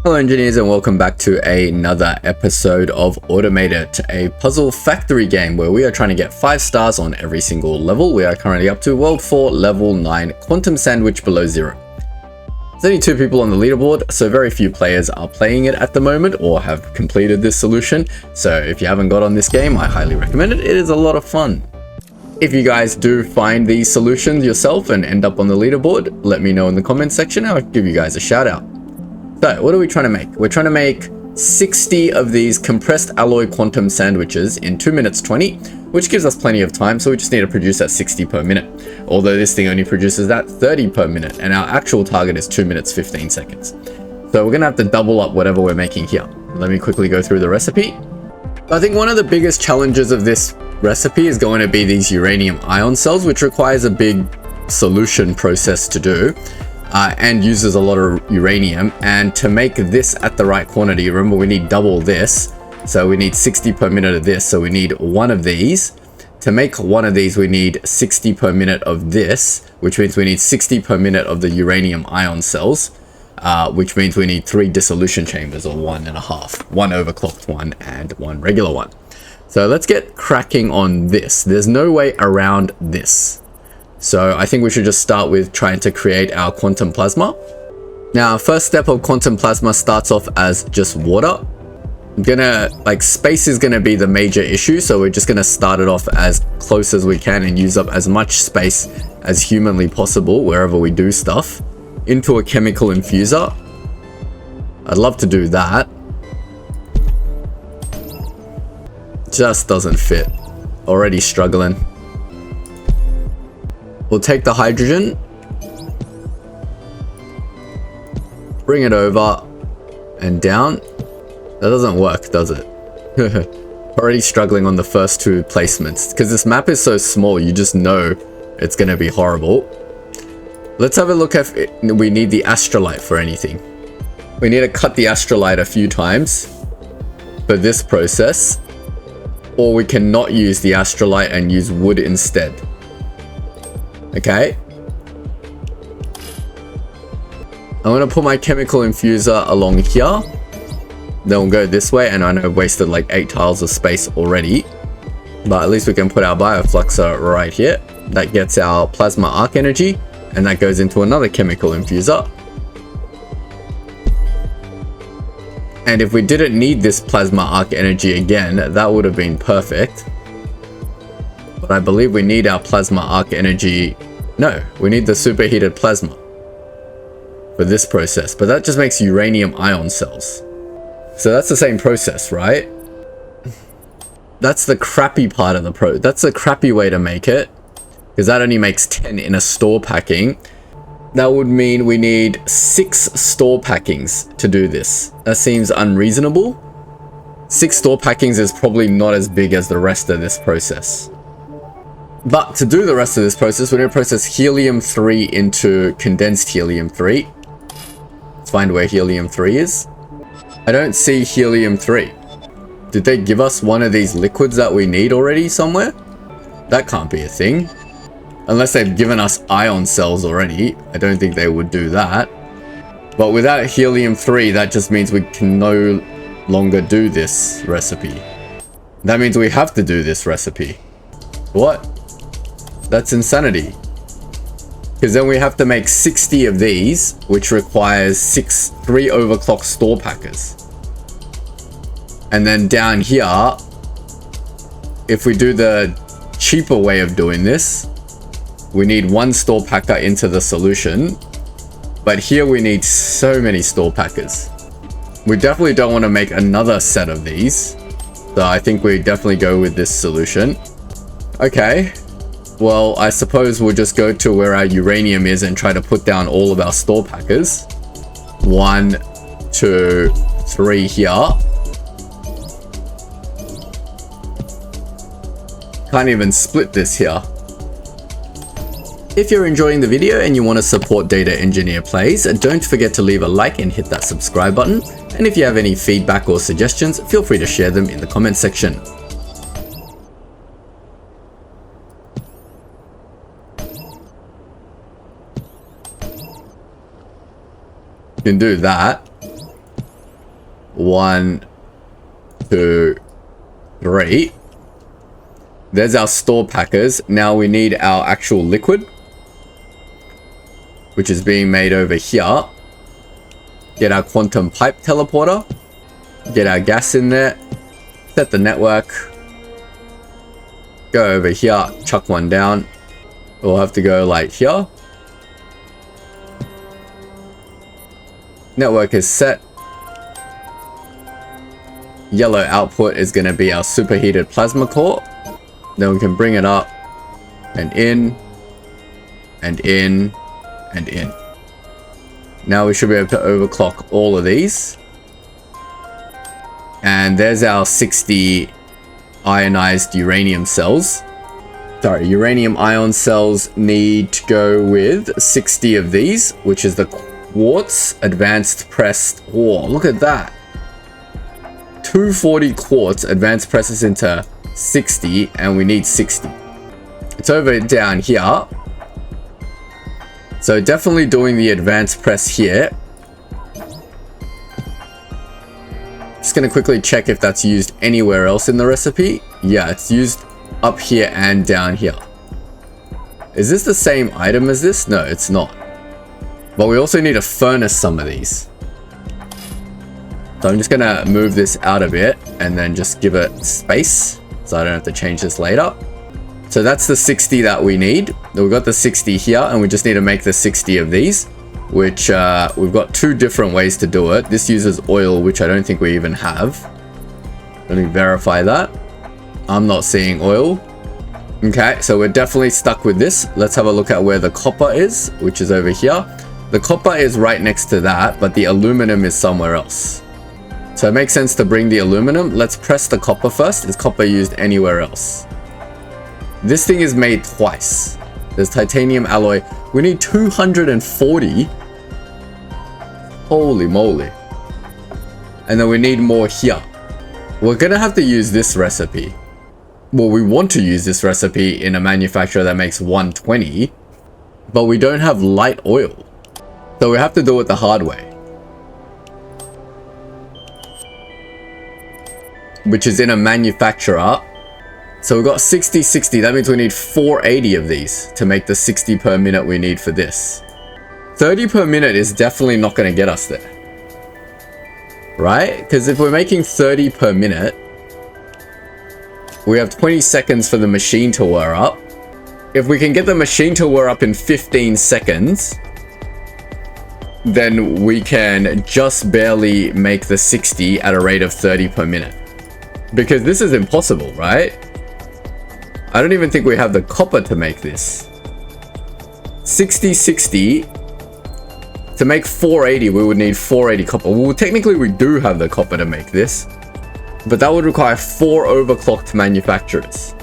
Hello engineers and welcome back to another episode of Automated, a puzzle factory game where we are trying to get 5 stars on every single level. We are currently up to World 4, Level 9, Quantum Sandwich Below Zero. There's only 2 people on the leaderboard, so very few players are playing it at the moment or have completed this solution. So if you haven't got on this game, I highly recommend it. It is a lot of fun. If you guys do find these solutions yourself and end up on the leaderboard, let me know in the comments section. I'll give you guys a shout out. So what are we trying to make? We're trying to make 60 of these compressed alloy quantum sandwiches in 2 minutes 20, which gives us plenty of time. So we just need to produce at 60 per minute. Although this thing only produces that 30 per minute and our actual target is 2 minutes 15 seconds. So we're gonna have to double up whatever we're making here. Let me quickly go through the recipe. I think one of the biggest challenges of this recipe is going to be these uranium ion cells, which requires a big solution process to do. And uses a lot of uranium, and to make this at the right quantity, remember we need double this, so we need 60 per minute of this, so we need 1 of these. To make 1 of these we need 60 per minute of this, which means we need 60 per minute of the uranium ion cells, which means we need 3 dissolution chambers, or 1.5, 1 overclocked one and 1 regular one. So let's get cracking on this. There's no way around this. So I think we should just start with trying to create our quantum plasma. Now, first step of quantum plasma starts off as just water. Space is gonna be the major issue. So we're just gonna start it off as close as we can and use up as much space as humanly possible wherever we do stuff into a chemical infuser. I'd love to do that. Just doesn't fit. Already struggling. We'll take the hydrogen, bring it over and down. That doesn't work, does it? Already struggling on the first 2 placements because this map is so small, you just know it's going to be horrible. Let's have a look if we need the astrolite for anything. We need to cut the astrolite a few times for this process, or we can not use the astrolite and use wood instead. Okay, I'm gonna put my chemical infuser along here, then we'll go this way, and I know I've wasted like 8 tiles of space already, but at least we can put our biofluxer right here. That gets our plasma arc energy, and that goes into another chemical infuser. And if we didn't need this plasma arc energy again, that would have been perfect. But I believe we need our plasma arc energy. No, we need the superheated plasma for this process, but that just makes uranium ion cells. So that's the same process, right? That's the crappy part of the that's the crappy way to make it, because that only makes 10 in a store packing. That would mean we need 6 store packings to do this. That seems unreasonable. 6 store packings is probably not as big as the rest of this process. But to do the rest of this process, we're going to process helium-3 into condensed helium-3. Let's find where helium-3 is. I don't see helium-3. Did they give us one of these liquids that we need already somewhere? That can't be a thing. Unless they've given us ion cells already. I don't think they would do that. But without helium-3, that just means we can no longer do this recipe. That means we have to do this recipe. What? That's insanity. Because then we have to make 60 of these, which requires 3 overclock store packers. And then down here, if we do the cheaper way of doing this, we need 1 store packer into the solution. But here we need so many store packers. We definitely don't want to make another set of these. So I think we definitely go with this solution. Okay. Well, I suppose we'll just go to where our uranium is and try to put down all of our store packers. 1, 2, 3 here. Can't even split this here. If you're enjoying the video and you want to support Data Engineer Plays, don't forget to leave a like and hit that subscribe button. And if you have any feedback or suggestions, feel free to share them in the comment section. Can do that. 1, 2, 3. There's our store packers. Now we need our actual liquid, which is being made over here. Get our quantum pipe teleporter. Get our gas in there. Set the network. Go over here. Chuck one down. We'll have to go like here. Network is set. Yellow output is going to be our superheated plasma core. Then we can bring it up and in and in and in. Now we should be able to overclock all of these. And there's our 60 ionized uranium cells. Sorry, uranium ion cells need to go with 60 of these, which is the quartz advanced pressed. Whoa, look at that. 240 quartz advanced presses into 60, and we need 60. It's over down here. So definitely doing the advanced press here. Just gonna quickly check if that's used anywhere else in the recipe. Yeah, it's used up here and down here. Is this the same item as this? No, it's not. But we also need to furnace some of these. So I'm just gonna move this out a bit and then just give it space so I don't have to change this later. So that's the 60 that we need. We've got the 60 here and we just need to make the 60 of these, which we've got two different ways to do it. This uses oil, which I don't think we even have. Let me verify that. I'm not seeing oil. Okay, so we're definitely stuck with this. Let's have a look at where the copper is, which is over here. The copper is right next to that, but the aluminum is somewhere else. So it makes sense to bring the aluminum. Let's press the copper first. Is copper used anywhere else? This thing is made twice. There's titanium alloy. We need 240. Holy moly. And then we need more here. We're gonna have to use this recipe. Well, we want to use this recipe in a manufacturer that makes 120, but we don't have light oil. So we have to do it the hard way, which is in a manufacturer. So we've got 60, 60. That means we need 480 of these to make the 60 per minute we need for this. 30 per minute is definitely not going to get us there. Right? Because if we're making 30 per minute, we have 20 seconds for the machine to wear up. If we can get the machine to wear up in 15 seconds, then we can just barely make the 60 at a rate of 30 per minute. Because this is impossible, right? I don't even think we have the copper to make this. 60, 60. To make 480, we would need 480 copper. Well, technically we do have the copper to make this, but that would require 4 overclocked manufacturers.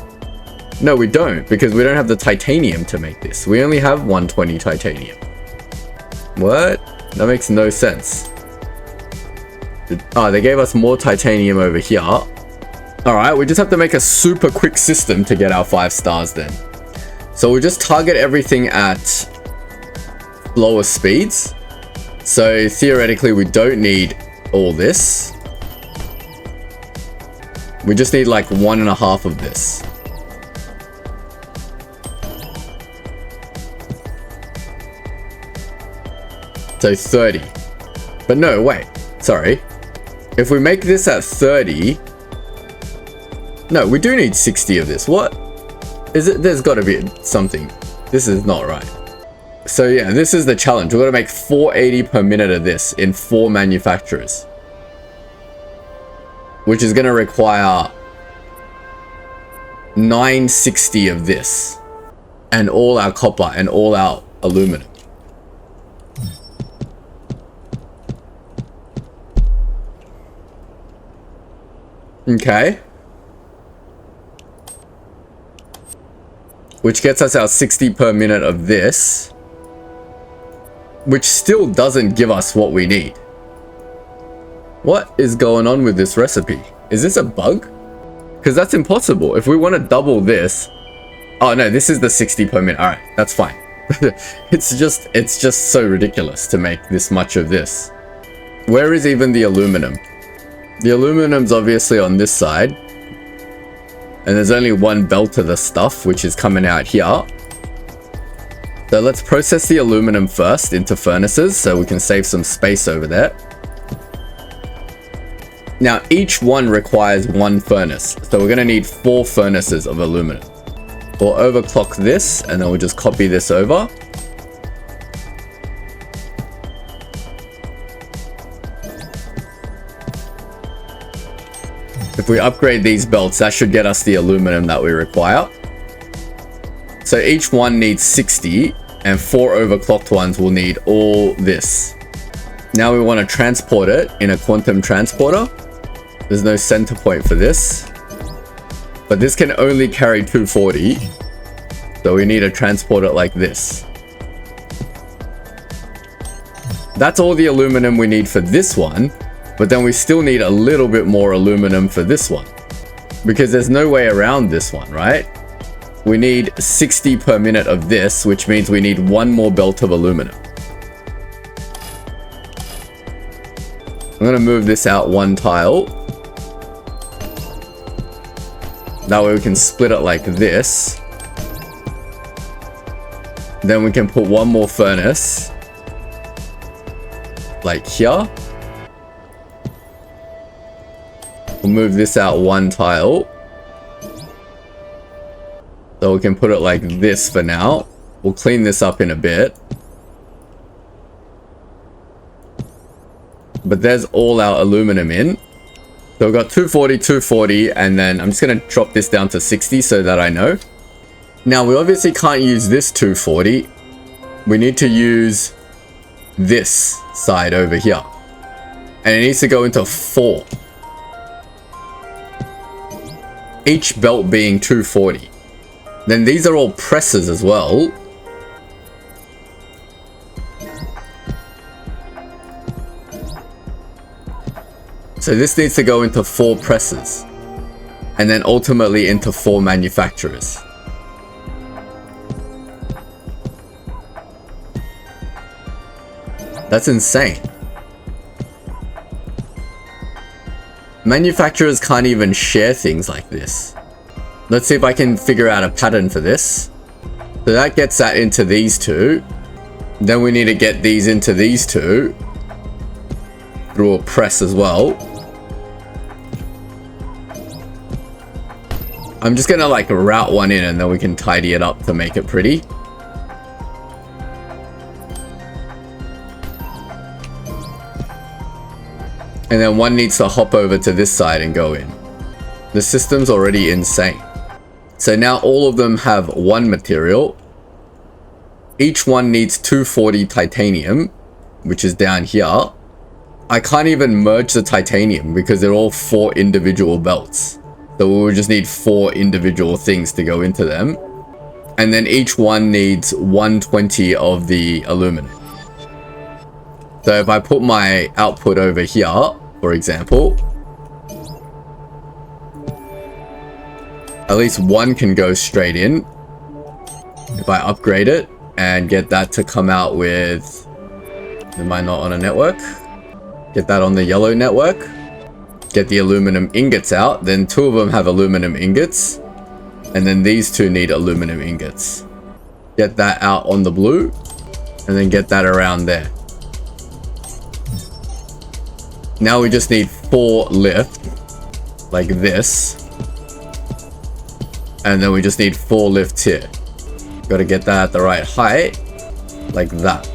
No, we don't, because we don't have the titanium to make this. We only have 120 titanium. What? That makes no sense. Oh, they gave us more titanium over here. Alright, we just have to make a super quick system to get our 5 stars then. So we'll just target everything at lower speeds. So theoretically we don't need all this. We just need like 1.5 of this. So 30. But no, wait. Sorry. If we make this at 30... No, we do need 60 of this. What? Is it? There's got to be something. This is not right. So yeah, this is the challenge. We've got to make 480 per minute of this in 4 manufacturers. Which is going to require 960 of this. And all our copper and all our aluminum. Okay. Which gets us our 60 per minute of this. Which still doesn't give us what we need. What is going on with this recipe? Is this a bug? Because that's impossible. If we want to double this... Oh no, this is the 60 per minute. Alright, that's fine. It's just so ridiculous to make this much of this. Where is even the aluminum? The aluminum's obviously on this side. And there's only one belt of the stuff, which is coming out here. So let's process the aluminum first into furnaces so we can save some space over there. Now, each one requires one furnace. So we're going to need 4 furnaces of aluminum. We'll overclock this, and then we'll just copy this over. If we upgrade these belts, that should get us the aluminum that we require. So each one needs 60, and 4 overclocked ones will need all this. Now we want to transport it in a quantum transporter. There's no center point for this, but this can only carry 240. So we need to transport it like this. That's all the aluminum we need for this one. But then we still need a little bit more aluminum for this one, because there's no way around this one, right? We need 60 per minute of this, which means we need 1 more belt of aluminum. I'm going to move this out 1 tile. That way we can split it like this. Then we can put 1 more furnace like here. We'll move this out 1 tile. So we can put it like this for now. We'll clean this up in a bit. But there's all our aluminum in. So we've got 240, 240, and then I'm just going to drop this down to 60 so that I know. Now we obviously can't use this 240. We need to use this side over here. And it needs to go into 4. Each belt being 240. Then these are all presses as well. So this needs to go into 4 presses. And then ultimately into 4 manufacturers. That's insane. Manufacturers can't even share things like this. Let's see if I can figure out a pattern for this. So that gets that into these 2. Then we need to get these into these 2 through a press as well. I'm just gonna like route one in and then we can tidy it up to make it pretty. And then one needs to hop over to this side and go in. The system's already insane. So now all of them have 1 material. Each one needs 240 titanium, which is down here. I can't even merge the titanium because they're all 4 individual belts. So we will just need 4 individual things to go into them. And then each one needs 120 of the aluminum. So if I put my output over here, for example, at least 1 can go straight in. If I upgrade it and get that to come out with, am I not on a network? Get that on the yellow network. Get the aluminum ingots out. Then 2 of them have aluminum ingots. And then these 2 need aluminum ingots. Get that out on the blue. And then get that around there. Now we just need 4 lift. Like this. And then we just need 4 lifts here. Gotta get that at the right height. Like that.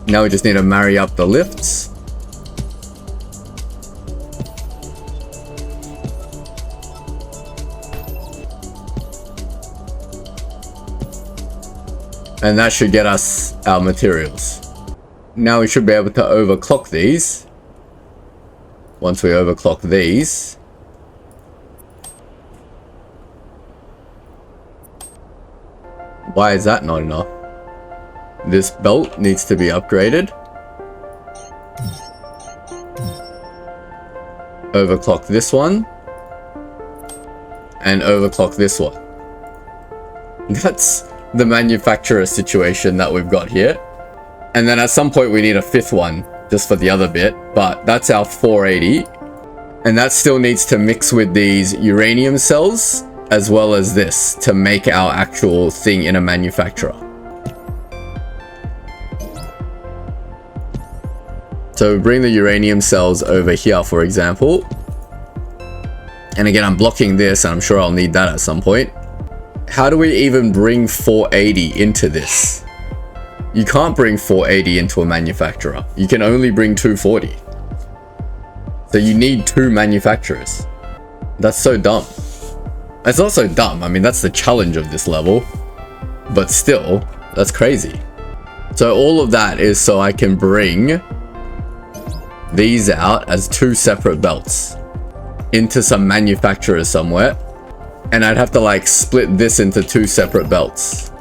Now we just need to marry up the lifts. And that should get us our materials. Now we should be able to overclock these. Once we overclock these. Why is that not enough? This belt needs to be upgraded. Overclock this one. And overclock this one. That's the manufacturer situation that we've got here. And then at some point we need a fifth one just for the other bit, but that's our 480. And that still needs to mix with these uranium cells as well as this to make our actual thing in a manufacturer. So bring the uranium cells over here, for example. And again, I'm blocking this, and I'm sure I'll need that at some point. How do we even bring 480 into this? You can't bring 480 into a manufacturer. You can only bring 240. So you need two manufacturers. That's so dumb. It's not so dumb. I mean, that's the challenge of this level. But still, that's crazy. So all of that is so I can bring these out as two separate belts into some manufacturer somewhere. And I'd have to like split this into two separate belts.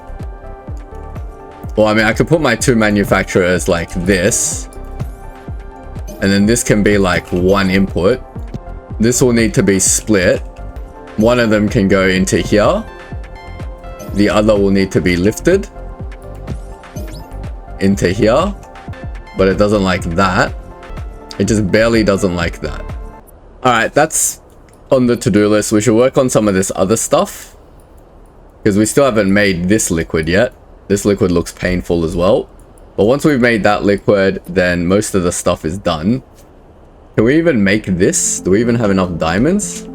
Well, I mean, I could put my two manufacturers like this. And then this can be like one input. This will need to be split. One of them can go into here. The other will need to be lifted into here. But it doesn't like that. It just barely doesn't like that. Alright, that's on the to-do list. We should work on some of this other stuff. Because we still haven't made this liquid yet. This liquid looks painful as well. But once we've made that liquid, then most of the stuff is done. Can we even make this? Do we even have enough diamonds?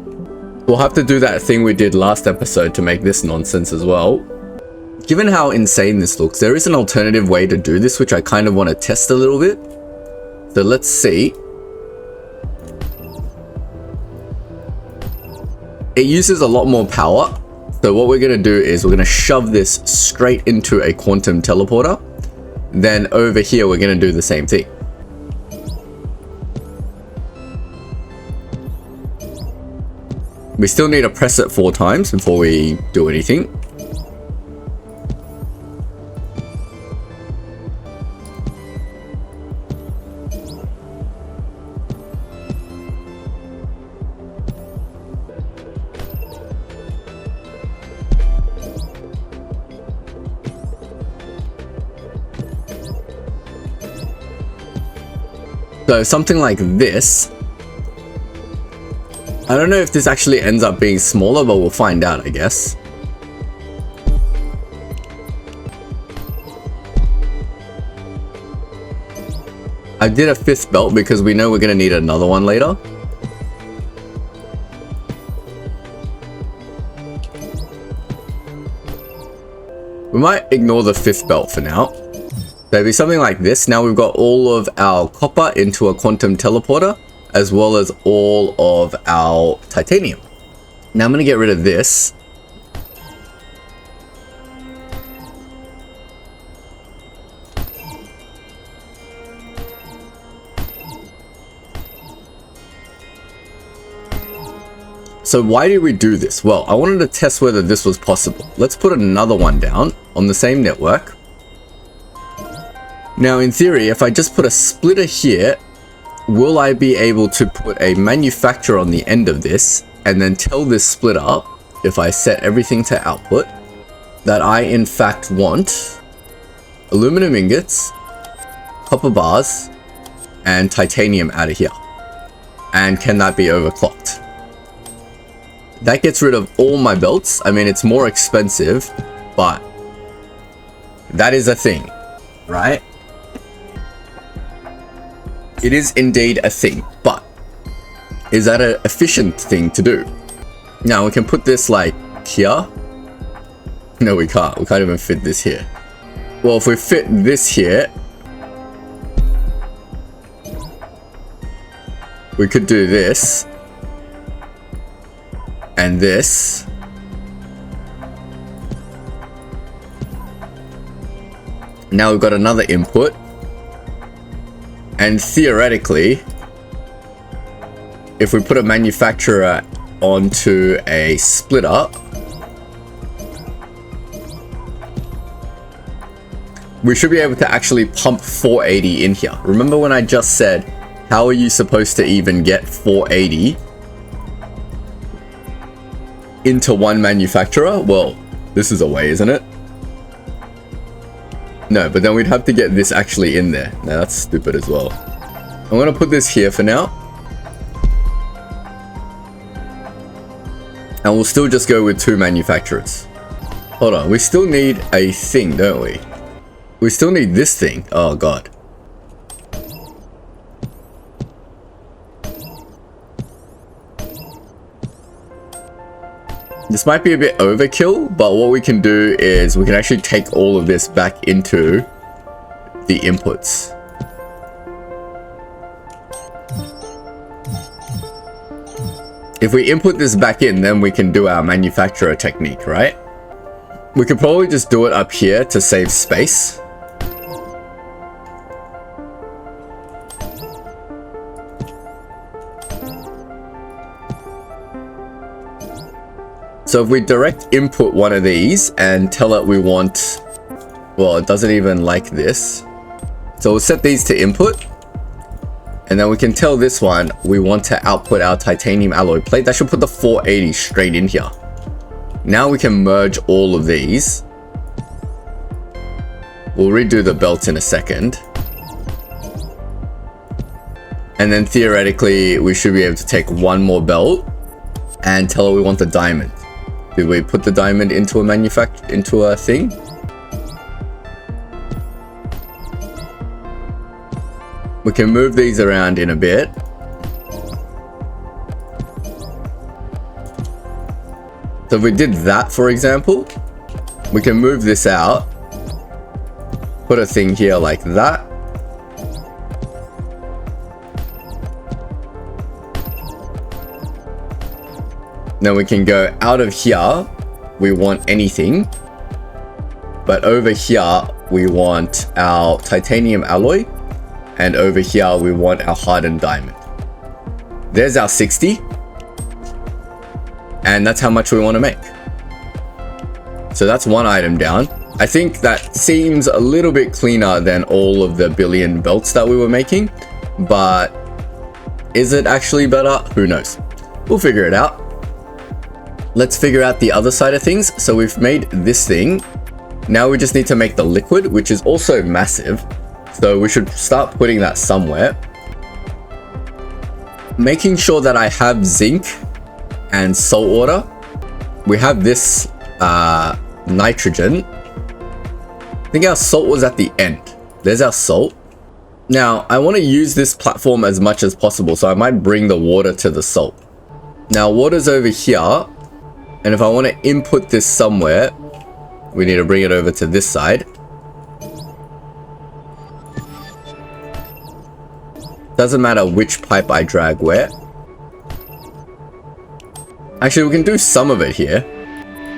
We'll have to do that thing we did last episode to make this nonsense as well. Given how insane this looks, there is an alternative way to do this, which I kind of want to test a little bit. So let's see. It uses a lot more power. So what we're going to do is we're going to shove this straight into a quantum teleporter. Then over here, we're going to do the same thing. We still need to press it 4 times before we do anything. So something like this. I don't know if this actually ends up being smaller, but we'll find out, I guess. I did a 5th belt because we know we're going to need another one later. We might ignore the 5th belt for now. There'll be something like this. Now we've got all of our copper into a quantum teleporter, as well as all of our titanium. Now I'm going to get rid of this. So why did we do this? Well, I wanted to test whether this was possible. Let's put another one down on the same network. Now in theory, if I just put a splitter here, will I be able to put a manufacturer on the end of this and then tell this splitter, if I set everything to output, that I in fact want aluminum ingots, copper bars, and titanium out of here? And can that be overclocked? That gets rid of all my belts. I mean, it's more expensive, but that is a thing, right? It is indeed a thing, but is that an efficient thing to do? Now we can put this like here. No, we can't. We can't even fit this here. Well, if we fit this here, we could do this and this. Now we've got another input. And theoretically, if we put a manufacturer onto a splitter, we should be able to actually pump 480 in here. Remember when I just said, how are you supposed to even get 480 into one manufacturer? Well, this is a way, isn't it? No, but then we'd have to get this actually in there. Now that's stupid as well. I'm gonna put this here for now. And we'll still just go with 2 manufacturers. Hold on, we still need a thing, don't we? We still need this thing. Oh god. This might be a bit overkill, but what we can do is we can actually take all of this back into the inputs. If we input this back in, then we can do our manufacturer technique, right? We could probably just do it up here to save space. So if we direct input one of these and tell it we want, well, it doesn't even like this. So we'll set these to input. And then we can tell this one we want to output our titanium alloy plate. That should put the 480 straight in here. Now we can merge all of these. We'll redo the belts in a second. And then theoretically, we should be able to take one more belt and tell it we want the diamond. Did we put the diamond into a thing? We can move these around in a bit. So if we did that, for example, we can move this out, put a thing here like that. Then we can go out of here, we want anything, but over here we want our titanium alloy, and over here we want our hardened diamond. There's our 60, and that's how much we want to make. So that's one item down. I think that seems a little bit cleaner than all of the billion belts that we were making, but is it actually better? Who knows? We'll figure it out. Let's figure out the other side of things. So we've made this thing. Now we just need to make the liquid, which is also massive. So we should start putting that somewhere. Making sure that I have zinc and salt water. We have this nitrogen. I think our salt was at the end. There's our salt. Now I want to use this platform as much as possible, so I might bring the water to the salt. Now water's over here. And if I want to input this somewhere, we need to bring it over to this side. Doesn't matter which pipe I drag where. Actually, we can do some of it here,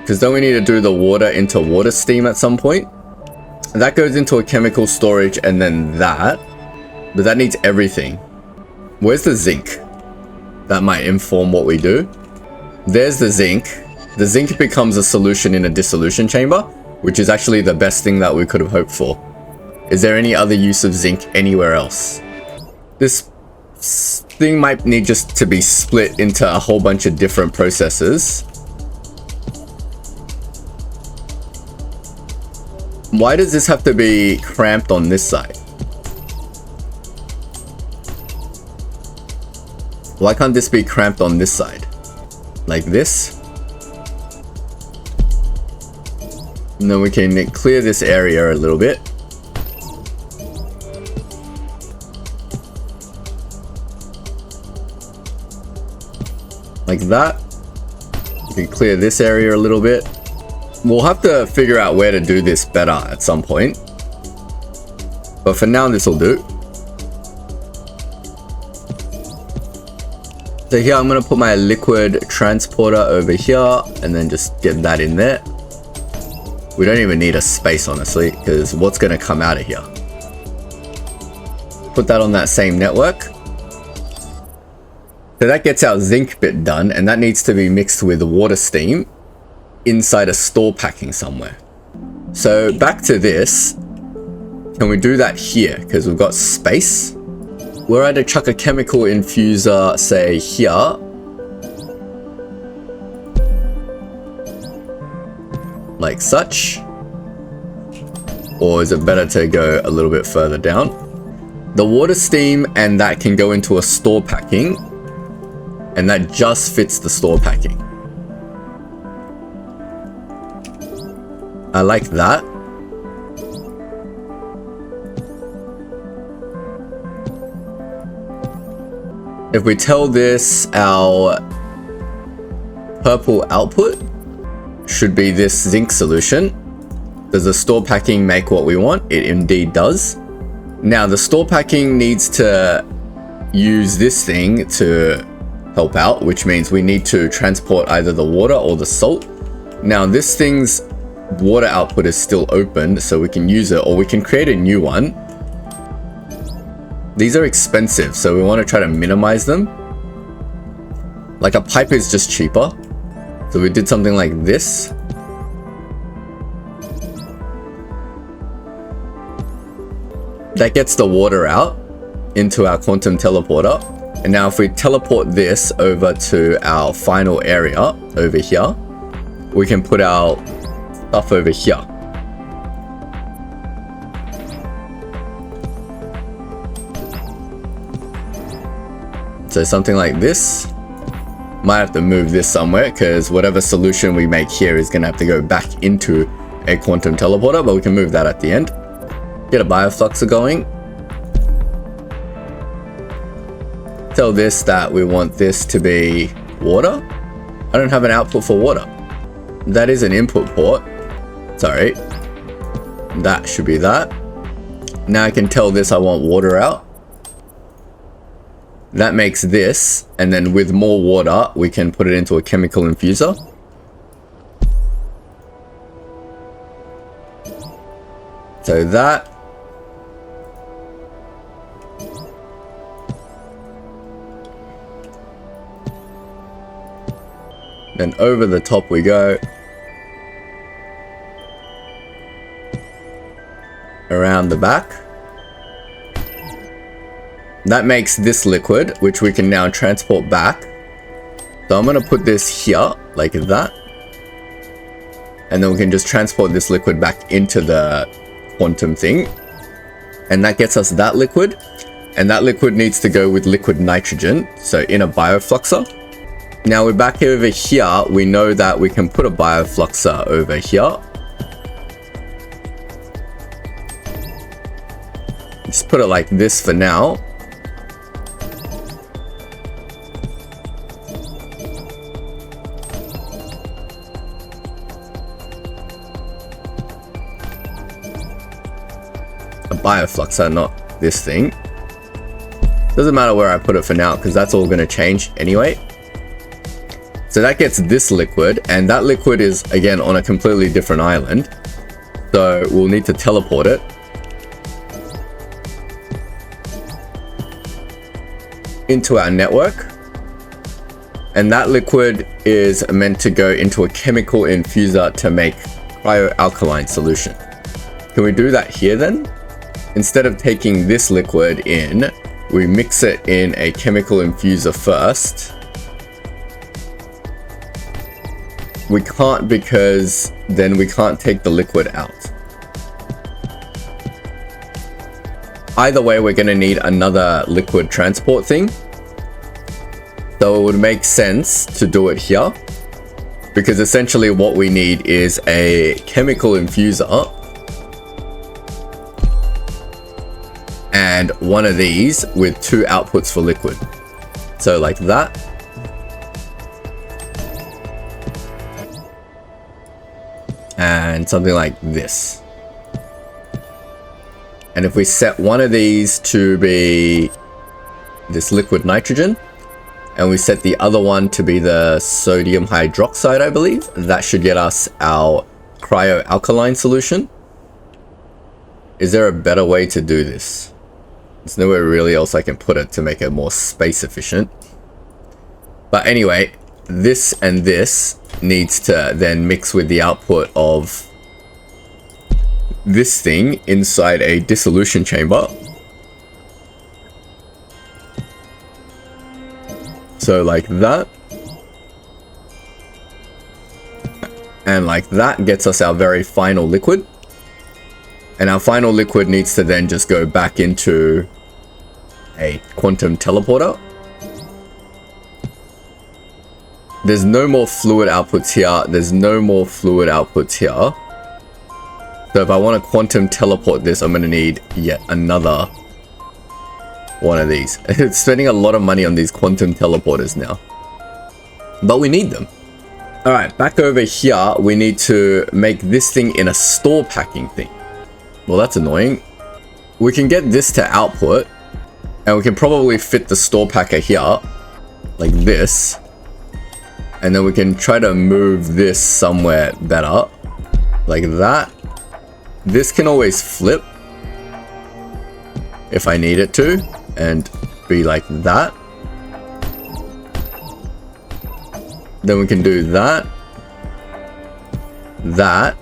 because then we need to do the water into water steam at some point. That goes into a chemical storage and then that. But that needs everything. Where's the zinc? That might inform what we do. There's the zinc. The zinc becomes a solution in a dissolution chamber, which is actually the best thing that we could have hoped for. Is there any other use of zinc anywhere else? This thing might need just to be split into a whole bunch of different processes. Why does this have to be cramped on this side? Why can't this be cramped on this side? Like this? And then we can clear this area a little bit. Like that. We can clear this area a little bit. We'll have to figure out where to do this better at some point. But for now, this will do. So here, I'm going to put my liquid transporter over here and then just get that in there. We don't even need a space, honestly, because what's going to come out of here? Put that on that same network. So that gets our zinc bit done, and that needs to be mixed with water steam inside a store packing somewhere. So back to this. Can we do that here? Because we've got space. We're going to chuck a chemical infuser, say here. Like such. Or is it better to go a little bit further down? The water steam and that can go into a store packing, and that just fits the store packing. I like that. If we tell this our purple output should be this zinc solution, does the store packing make what we want? It indeed does. Now the store packing needs to use this thing to help out, which means we need to transport either the water or the salt. Now this thing's water output is still open, so we can use it, or we can create a new one. These are expensive, so we want to try to minimize them. Like a pipe is just cheaper. So we did something like this. That gets the water out into our quantum teleporter. And now if we teleport this over to our final area over here, we can put our stuff over here. So something like this. Might have to move this somewhere because whatever solution we make here is going to have to go back into a quantum teleporter, but we can move that at the end. Get a biofluxer going. Tell this that we want this to be water. I don't have an output for water. That is an input port. Sorry. That should be that. Now I can tell this I want water out. That makes this, and then with more water, we can put it into a chemical infuser. So that. Then over the top we go. Around the back. That makes this liquid, which we can now transport back. So I'm going to put this here, like that. And then we can just transport this liquid back into the quantum thing. And that gets us that liquid. And that liquid needs to go with liquid nitrogen, so in a biofluxer. Now we're back over here. We know that we can put a biofluxer over here. Just put it like this for now. Biofluxer, not this thing. Doesn't matter where I put it for now because that's all going to change anyway. So that gets this liquid, and that liquid is again on a completely different island, so we'll need to teleport it into our network, and that liquid is meant to go into a chemical infuser to make cryo-alkaline solution. Can we do that here then? Instead of taking this liquid in, we mix it in a chemical infuser first. We can't, because then we can't take the liquid out. Either way, we're going to need another liquid transport thing. So it would make sense to do it here, because essentially what we need is a chemical infuser and one of these with two outputs for liquid. So like that. And something like this. And if we set one of these to be this liquid nitrogen, and we set the other one to be the sodium hydroxide, I believe, that should get us our cryo-alkaline solution. Is there a better way to do this? There's nowhere really else I can put it to make it more space efficient. But anyway, this and this needs to then mix with the output of this thing inside a dissolution chamber. So like that. And like that gets us our very final liquid. And our final liquid needs to then just go back into a quantum teleporter. There's no more fluid outputs here. There's no more fluid outputs here. So if I want to quantum teleport this, I'm going to need yet another one of these. It's spending a lot of money on these quantum teleporters now. But we need them. Alright, back over here, we need to make this thing in a store packing thing. Well, that's annoying. We can get this to output, and we can probably fit the store packer here, like this. And then we can try to move this somewhere better, like that. This can always flip, if I need it to, and be like that. Then we can do that. That.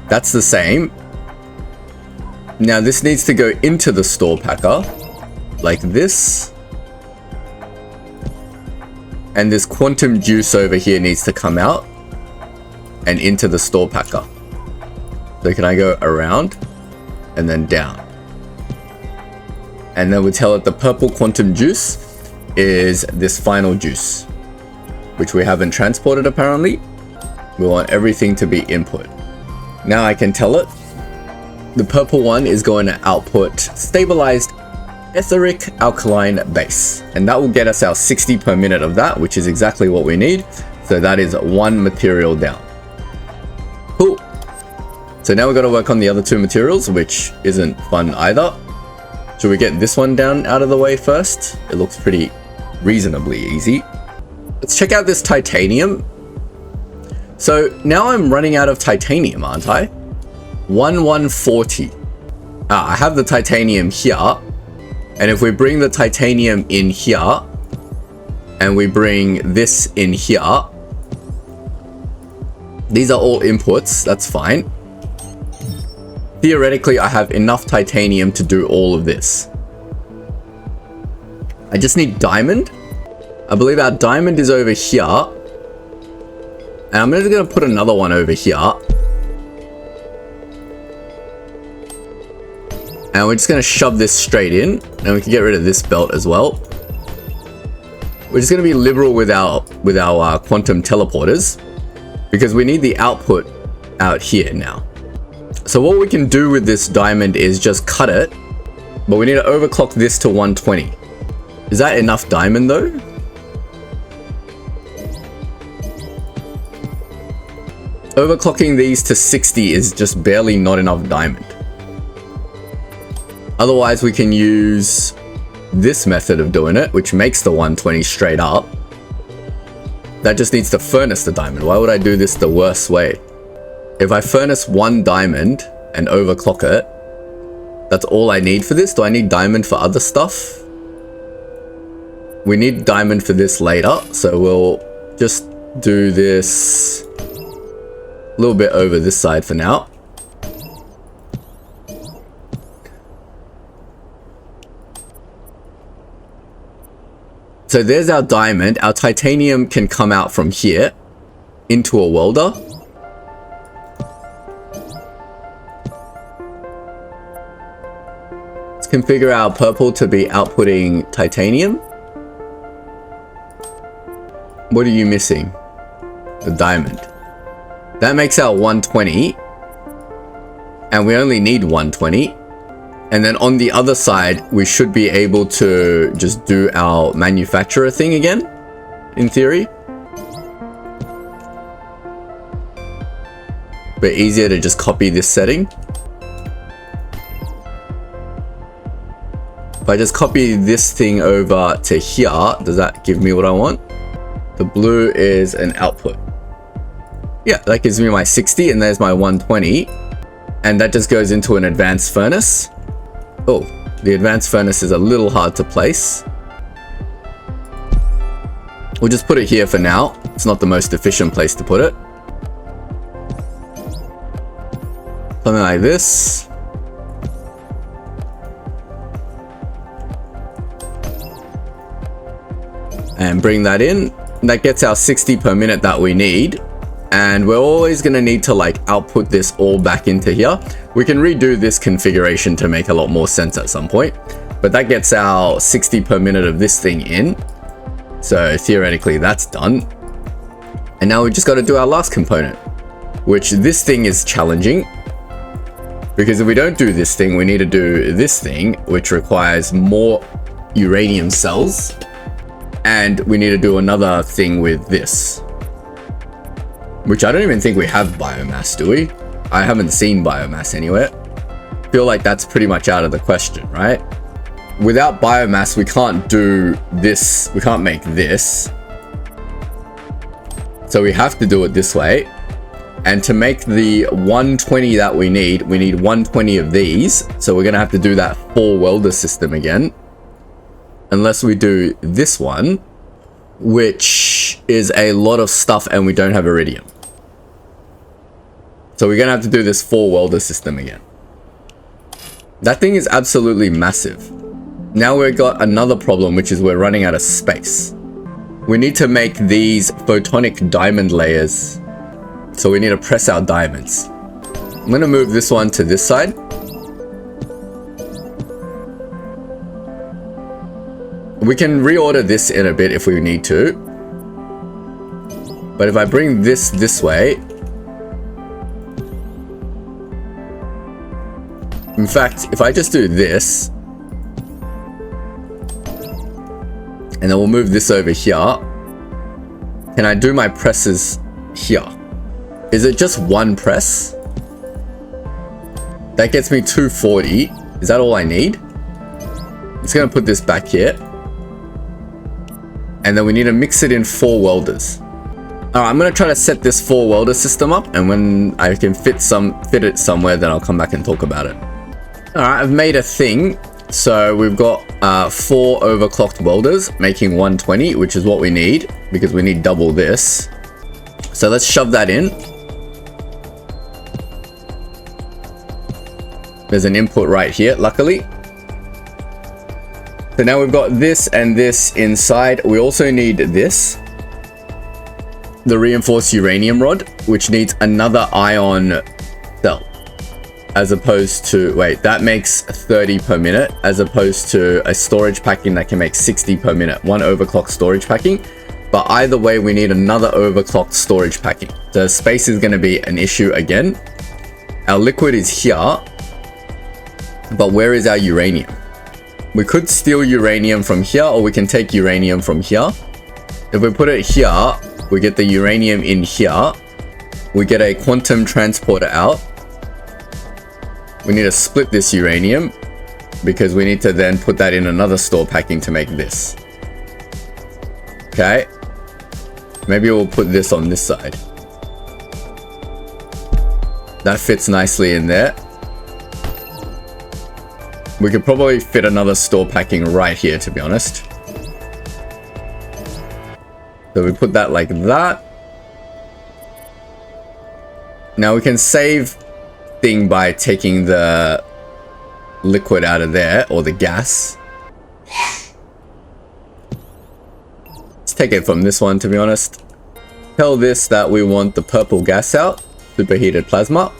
That's the same. Now this needs to go into the store packer, like this. And this quantum juice over here needs to come out and into the store packer. So can I go around and then down? And then we tell it the purple quantum juice is this final juice, which we haven't transported apparently. We want everything to be input. Now I can tell it the purple one is going to output stabilized etheric alkaline base, and that will get us our 60 per minute of that, which is exactly what we need. So that is one material down. Cool. So now we've got to work on the other two materials, which isn't fun either. Should we get this one down out of the way first? It looks pretty reasonably easy. Let's check out this titanium. So now I'm running out of titanium, aren't I? 1140. I have the titanium here. And if we bring the titanium in here, and we bring this in here, these are all inputs, that's fine. Theoretically, I have enough titanium to do all of this. I just need diamond. I believe our diamond is over here. And I'm just going to put another one over here. And we're just going to shove this straight in. And we can get rid of this belt as well. We're just going to be liberal with our quantum teleporters, because we need the output out here now. So what we can do with this diamond is just cut it, but we need to overclock this to 120. Is that enough diamond though? Overclocking these to 60 is just barely not enough diamond. Otherwise we can use this method of doing it, which makes the 120 straight up. That just needs to furnace the diamond. Why would I do this the worst way? If I furnace one diamond and overclock it, that's all I need for this. Do I need diamond for other stuff? We need diamond for this later, so we'll just do this a little bit over this side for now. So there's our diamond. Our titanium can come out from here into a welder. Let's configure our purple to be outputting titanium. What are you missing? The diamond. That makes our 120. And we only need 120. And then on the other side, we should be able to just do our manufacturer thing again, in theory. But easier to just copy this setting. If I just copy this thing over to here, does that give me what I want? The blue is an output. Yeah, that gives me my 60, and there's my 120. And that just goes into an advanced furnace. Oh, the advanced furnace is a little hard to place. We'll just put it here for now. It's not the most efficient place to put it. Something like this. And bring that in. That gets our 60 per minute that we need. and we're always going to need to like output this all back into here. We can redo this configuration to make a lot more sense at some point, but that gets our 60 per minute of this thing in. So theoretically that's done. And now we just got to do our last component, which this thing is challenging, because if we don't do this thing, we need to do this thing, which requires more uranium cells. And we need to do another thing with this, which I don't even think we have biomass, do we? I haven't seen biomass anywhere. I feel like that's pretty much out of the question, right? Without biomass, we can't do this. We can't make this. So we have to do it this way. And to make the 120 that we need 120 of these. So we're going to have to do that 4 welder system again. Unless we do this one, which is a lot of stuff and we don't have iridium. So we're going to have to do this 4 welder system again. That thing is absolutely massive. Now we've got another problem, which is we're running out of space. We need to make these photonic diamond layers. So we need to press our diamonds. I'm going to move this one to this side. We can reorder this in a bit if we need to. But if I bring this way, in fact, if I just do this, and then we'll move this over here, can I do my presses here? Is it just one press? That gets me 240. Is that all I need? I'm just going to put this back here. And then we need to mix it in 4 welders. Alright, I'm going to try to set this 4 welder system up, and when I can fit it somewhere, then I'll come back and talk about it. Alright, I've made a thing. So we've got 4 overclocked welders making 120, which is what we need because we need double this. So let's shove that in. There's an input right here, luckily. So now we've got this and this inside. We also need this, the reinforced uranium rod, which needs another ion cell, as opposed to, wait, that makes 30 per minute, as opposed to a storage packing that can make 60 per minute, 1 overclocked storage packing. But either way, we need another overclocked storage packing. The space is going to be an issue again. Our liquid is here, but where is our uranium? We could steal uranium from here, or we can take uranium from here. If we put it here, we get the uranium in here. We get a quantum transporter out. We need to split this uranium because we need to then put that in another store packing to make this. Okay. Maybe we'll put this on this side. That fits nicely in there. We could probably fit another store packing right here, to be honest. So we put that like that. Now we can save thing by taking the liquid out of there, or the gas. Let's take it from this one, to be honest. Tell this that we want the purple gas out, superheated plasma,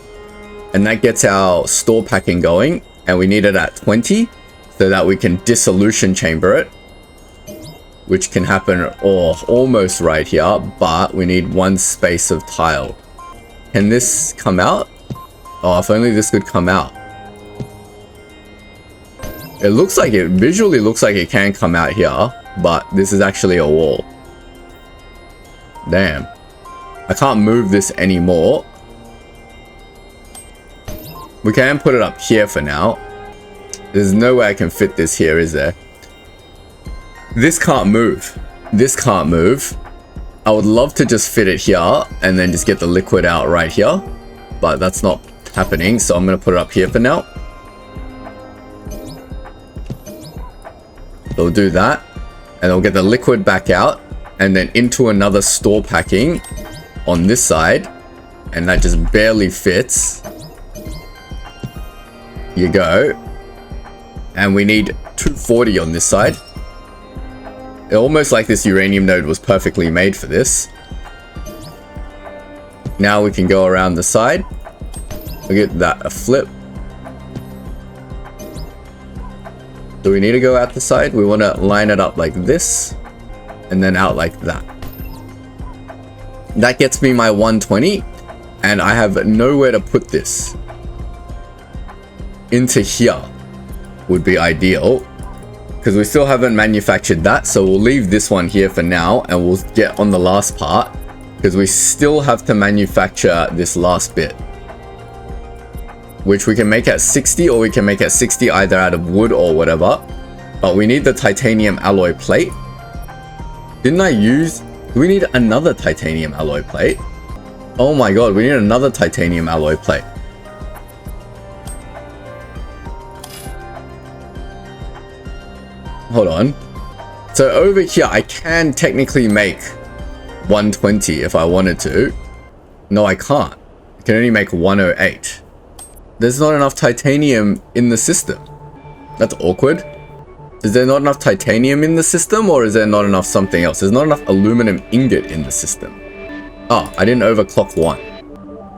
and that gets our store packing going. And we need it at 20 so that we can dissolution chamber it, which can happen almost right here, but we need 1 space of tile. Can this come out? Oh, if only this could come out. It looks like it, visually looks like it can come out here, but this is actually a wall. Damn. I can't move this anymore. We can put it up here for now. There's no way I can fit this here, is there? This can't move. This can't move. I would love to just fit it here and then just get the liquid out right here, but that's not happening, so I'm going to put it up here for now. We'll do that, and we'll get the liquid back out and then into another store packing on this side, and that just barely fits. You go. And we need 240 on this side. Almost like this uranium node was perfectly made for this. Now we can go around the side. We get that a flip. Do we need to go out the side? We want to line it up like this and then out like that. That gets me my 120 and I have nowhere to put this. Into here would be ideal because we still haven't manufactured that, so we'll leave this one here for now and we'll get on the last part because we still have to manufacture this last bit, which we can make at 60 or we can make at 60 either out of wood or whatever, but we need the titanium alloy plate. Didn't I use... Do we need another titanium alloy plate? Oh my god, we need another titanium alloy plate. Hold on. So over here, I can technically make 120 if I wanted to. No, I can't. I can only make 108. There's not enough titanium in the system. That's awkward. Is there not enough titanium in the system, or is there not enough something else? There's not enough aluminum ingot in the system. Oh, I didn't overclock one.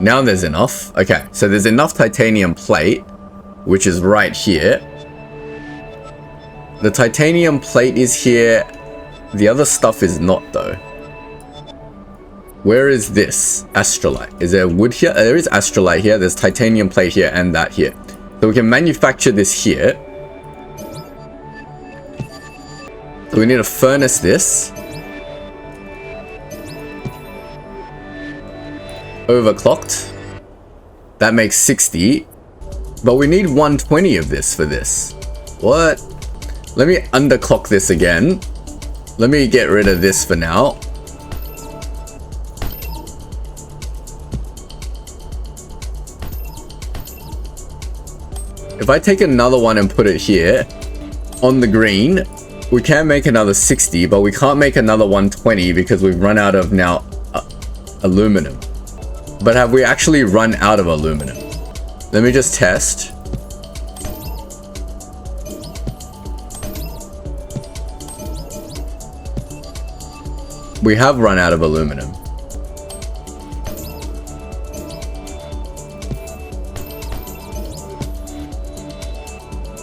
Now there's enough. Okay, so there's enough titanium plate, which is right here. The titanium plate is here. The other stuff is not, though. Where is this? Astrolite. Is there wood here? There is astrolite here. There's titanium plate here and that here. So we can manufacture this here. So we need to furnace this. Overclocked. That makes 60. But we need 120 of this for this. What? Let me underclock this again. Let me get rid of this for now. If I take another one and put it here on the green, we can make another 60, but we can't make another 120 because we've run out of now aluminum. But have we actually run out of aluminum? Let me just test. We have run out of aluminum.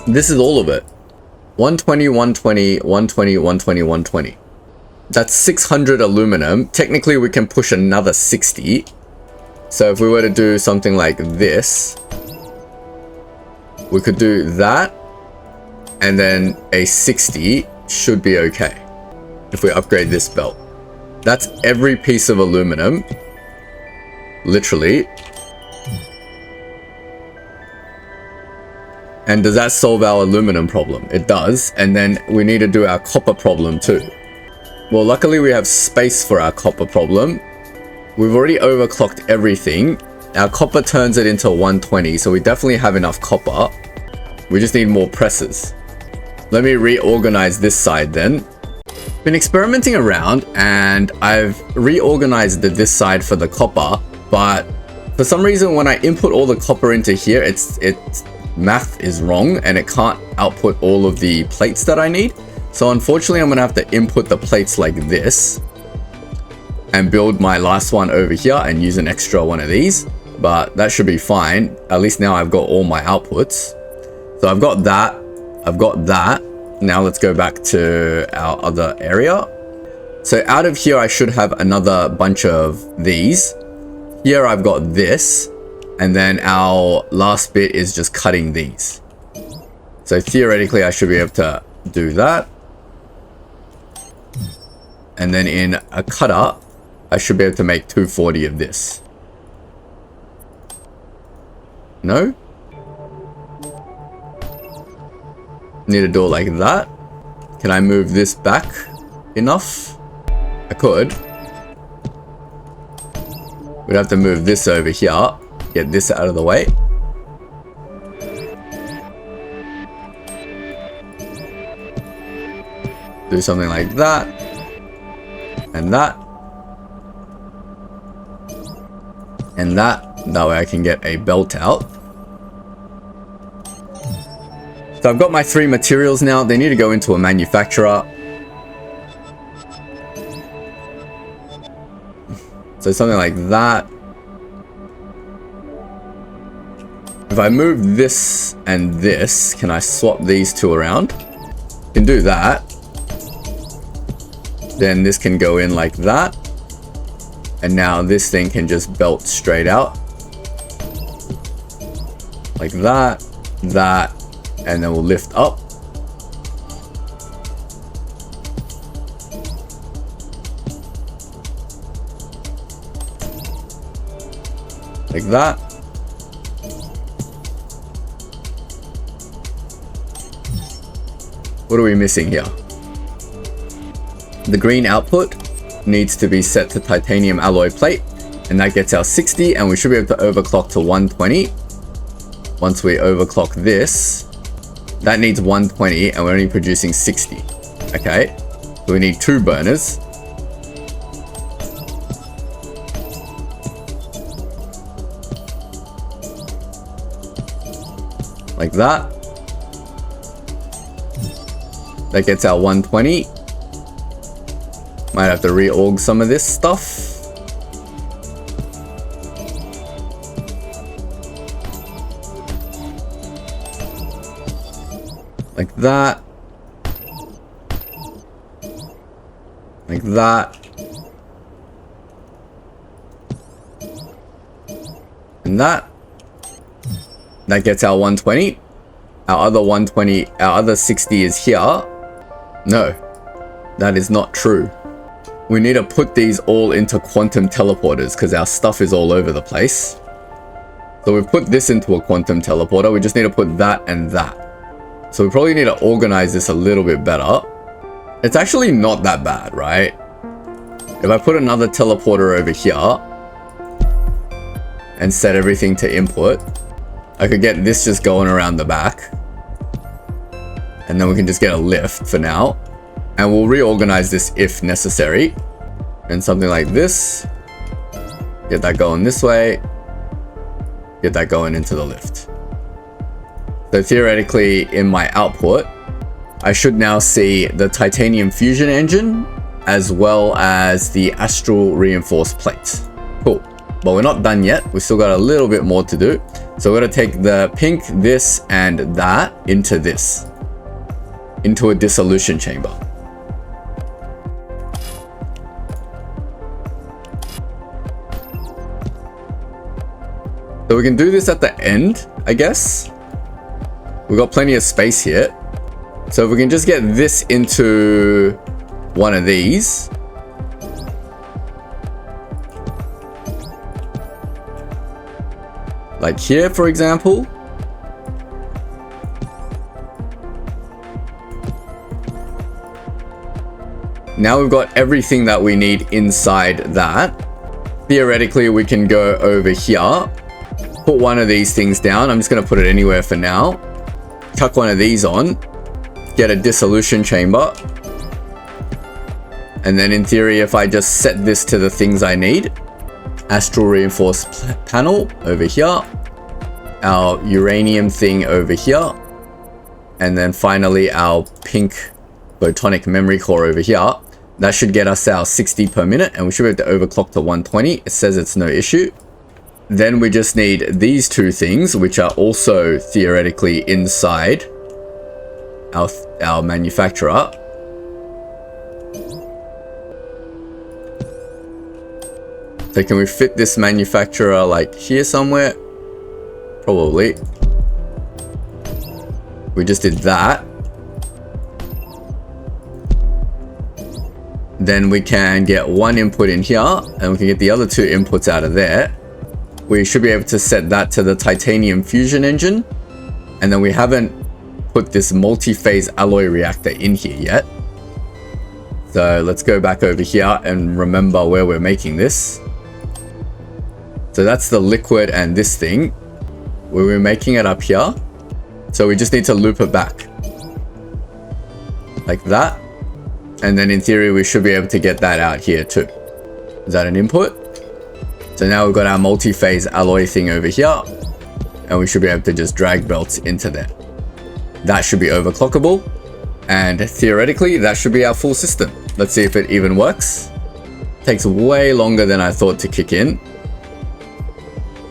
This is all of it. 120, 120, 120, 120, 120. That's 600 aluminum. Technically, we can push another 60. So if we were to do something like this, we could do that, and then a 60 should be okay if we upgrade this belt. That's every piece of aluminum, literally. And does that solve our aluminum problem? It does. And then we need to do our copper problem too. Well, luckily we have space for our copper problem. We've already overclocked everything. Our copper turns it into 120, so we definitely have enough copper. We just need more presses. Let me reorganize this side then. Been experimenting around and I've reorganized this side for the copper, but for some reason when I input all the copper into here, it's math is wrong and it can't output all of the plates that I need. So unfortunately I'm gonna have to input the plates like this and build my last one over here and use an extra one of these, but that should be fine. At least now I've got all my outputs. So I've got that, I've got that. Now let's go back to our other area. So out of here I should have another bunch of these. Here I've got this, and then our last bit is just cutting these. So theoretically I should be able to do that. And then in a cutter I should be able to make 240 of this. No? Need to do it like that. Can I move this back enough? I could. We'd have to move this over here. Get this out of the way. Do something like that. And that. And that. That way I can get a belt out. So I've got my 3 materials now. They need to go into a manufacturer. So something like that. If I move this and this, can I swap these two around? Can do that. Then this can go in like that. And now this thing can just belt straight out. Like that, that, and then we'll lift up. Like that. What are we missing here? The green output needs to be set to titanium alloy plate, and that gets our 60, and we should be able to overclock to 120. Once we overclock this, that needs 120 and we're only producing 60. Okay, so we need 2 burners. Like that. That gets our 120. Might have to reorg some of this stuff. Like that. Like that. And that. That gets our 120. Our other 120, our other 60 is here. No, that is not true. We need to put these all into quantum teleporters because our stuff is all over the place. So we've put this into a quantum teleporter. We just need to put that and that. So we probably need to organize this a little bit better. It's actually not that bad, right? If I put another teleporter over here and set everything to input, I could get this just going around the back. And then we can just get a lift for now. And we'll reorganize this if necessary. And something like this. Get that going this way. Get that going into the lift. So theoretically, in my output, I should now see the titanium fusion engine as well as the astral reinforced plate. Cool. But we're not done yet. We still got a little bit more to do. So we're going to take the pink, this, and that into this. Into a dissolution chamber. So we can do this at the end, I guess. We've got plenty of space here. So if we can just get this into one of these. Like here, for example. Now we've got everything that we need inside that. Theoretically, we can go over here. Put one of these things down. I'm just going to put it anywhere for now. Tuck one of these on. Get a dissolution chamber. And then in theory, if I just set this to the things I need. Astral reinforced panel over here. Our uranium thing over here. And then finally our pink photonic memory core over here. That should get us our 60 per minute. And we should be able to overclock to 120. It says it's no issue. Then we just need these two things, which are also theoretically inside our manufacturer. So can we fit this manufacturer like here somewhere? Probably. We just did that. Then we can get one input in here and we can get the other two inputs out of there. We should be able to set that to the titanium fusion engine. And then we haven't put this multi-phase alloy reactor in here yet. So let's go back over here and remember where we're making this. So that's the liquid and this thing. We were making it up here. So we just need to loop it back. Like that. And then in theory, we should be able to get that out here too. Is that an input? So now we've got our multi-phase alloy thing over here. And we should be able to just drag belts into there. That should be overclockable. And theoretically, that should be our full system. Let's see if it even works. Takes way longer than I thought to kick in.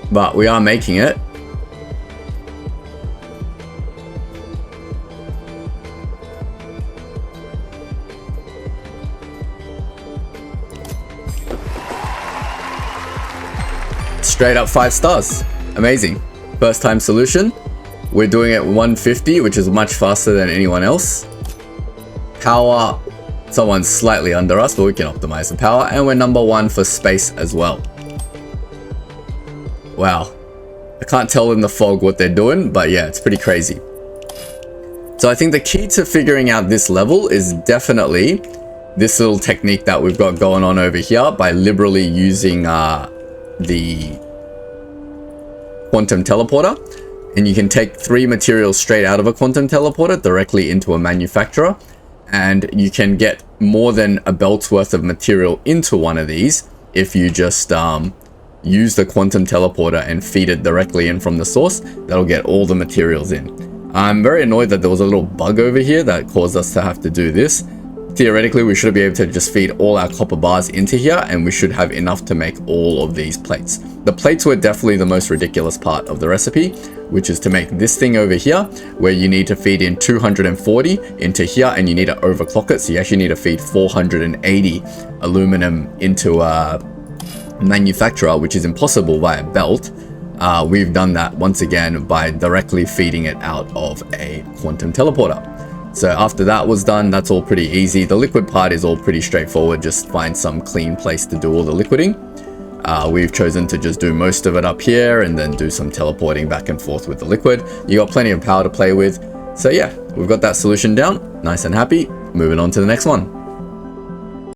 But we are making it. Straight up 5 stars. Amazing. First time solution. We're doing it 150, which is much faster than anyone else. Power, someone's slightly under us, but we can optimize the power. And we're number 1 for space as well. Wow. I can't tell in the fog what they're doing, but yeah, it's pretty crazy. So I think the key to figuring out this level is definitely this little technique that we've got going on over here by liberally using the quantum teleporter. And you can take 3 materials straight out of a quantum teleporter directly into a manufacturer. And you can get more than a belt's worth of material into one of these if you just use the quantum teleporter and feed it directly in from the source. That'll get all the materials in. I'm very annoyed that there was a little bug over here that caused us to have to do this. Theoretically, we should be able to just feed all our copper bars into here and we should have enough to make all of these plates. The plates were definitely the most ridiculous part of the recipe, which is to make this thing over here where you need to feed in 240 into here and you need to overclock it. So you actually need to feed 480 aluminum into a manufacturer, which is impossible via belt. We've done that once again by directly feeding it out of a quantum teleporter. So after that was done, that's all pretty easy. The liquid part is all pretty straightforward. Just find some clean place to do all the liquiding. We've chosen to just do most of it up here and then do some teleporting back and forth with the liquid. You got plenty of power to play with. So yeah, we've got that solution down. Nice and happy. Moving on to the next one.